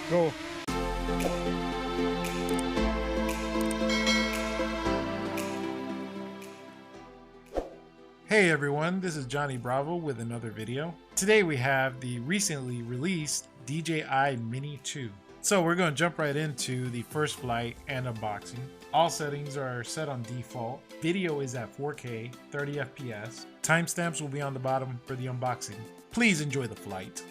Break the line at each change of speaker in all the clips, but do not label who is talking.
Go. Hey everyone, this is Johnny Bravo with another video. Today we have the recently released DJI Mini 2. So we're going to jump right into the first flight and unboxing. All settings are set on default. Video is at 4K, 30 FPS. Timestamps will be on the bottom for the unboxing. Please enjoy the flight.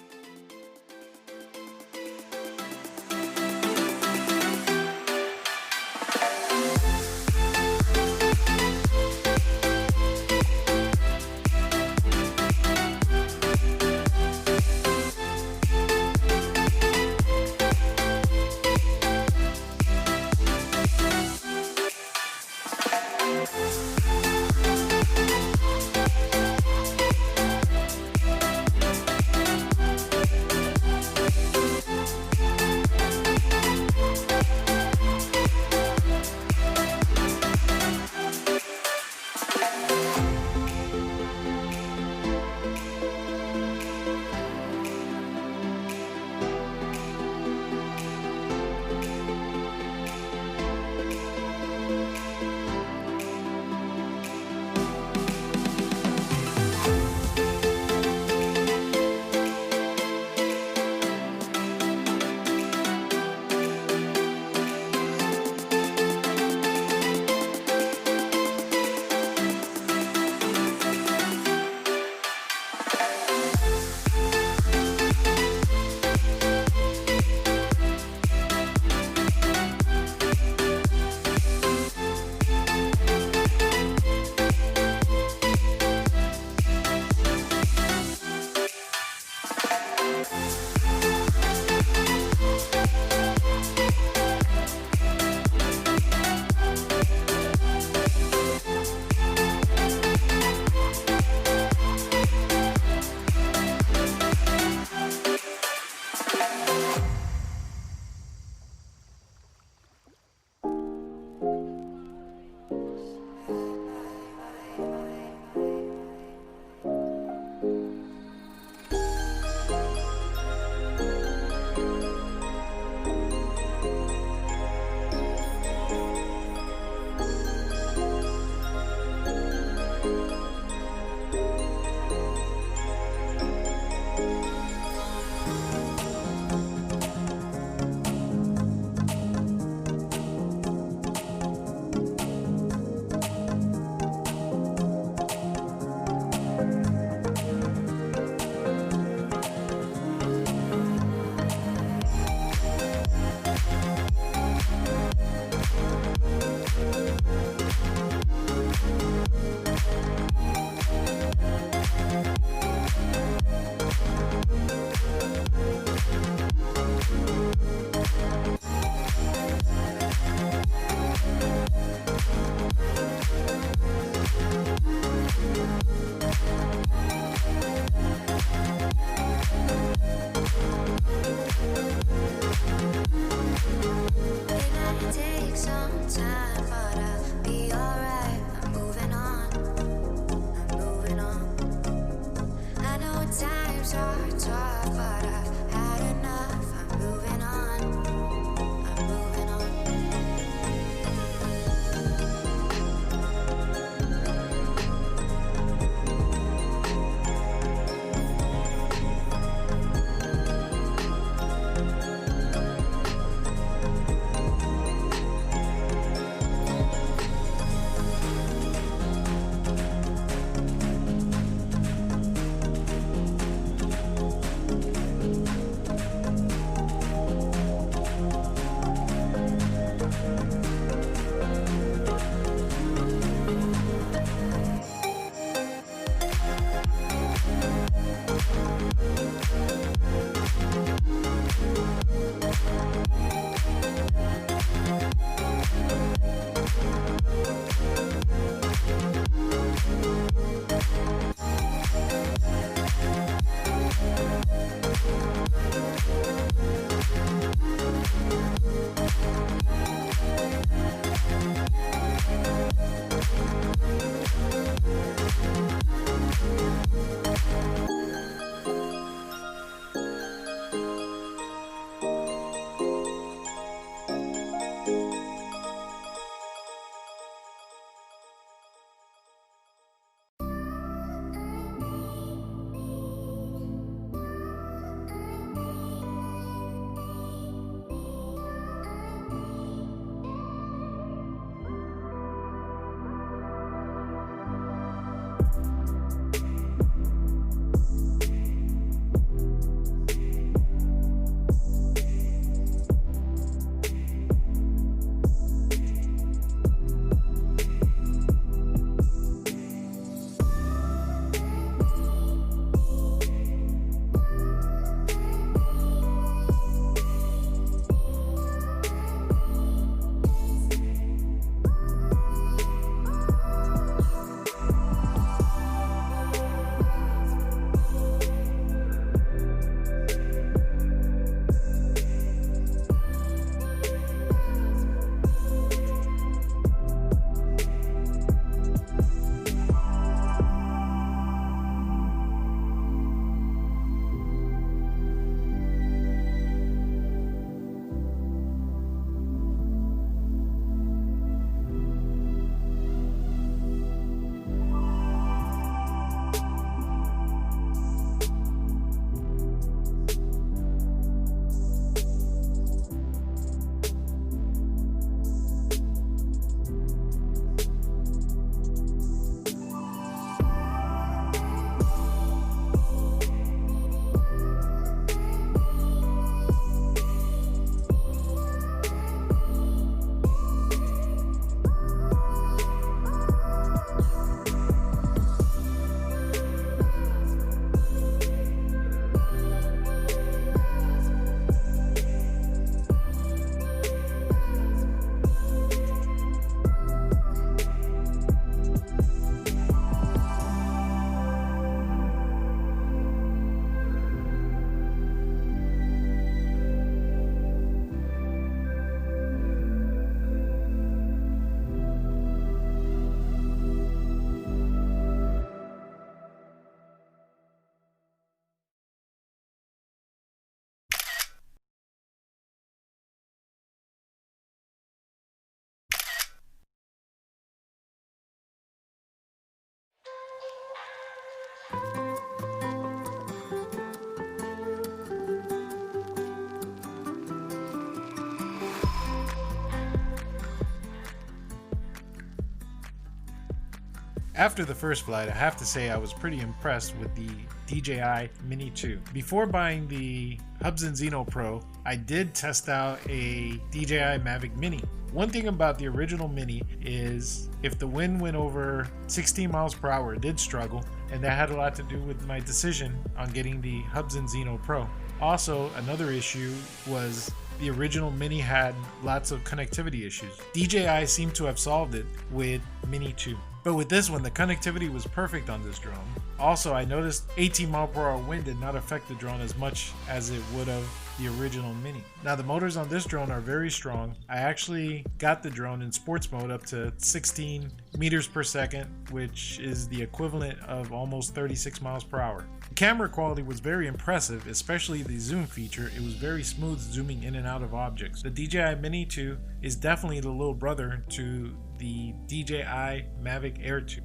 After the first flight, I have to say I was pretty impressed with the DJI Mini 2. Before buying the Hubs and Zeno Pro, I did test out a DJI Mavic Mini. One thing about the original Mini is if the wind went over 16 miles per hour, it did struggle, and that had a lot to do with my decision on getting the Hubs and Zeno Pro. Also, another issue was the original Mini had lots of connectivity issues. DJI seemed to have solved it with Mini 2. But with this one, the connectivity was perfect on this drone. Also, I noticed 18 mile per hour wind did not affect the drone as much as it would have the original Mini. Now the motors on this drone are very strong. I actually got the drone in sports mode up to 16 meters per second, which is the equivalent of almost 36 miles per hour. The camera quality was very impressive, especially the zoom feature. It was very smooth zooming in and out of objects. The DJI Mini 2 is definitely the little brother to the DJI Mavic Air 2.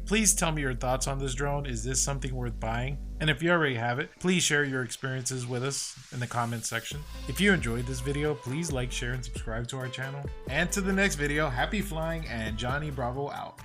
Please tell me your thoughts on this drone. Is this something worth buying? And if you already have it, please share your experiences with us in the comments section. If you enjoyed this video, please like, share, and subscribe to our channel. And to the next video, happy flying, and Johnny Bravo out.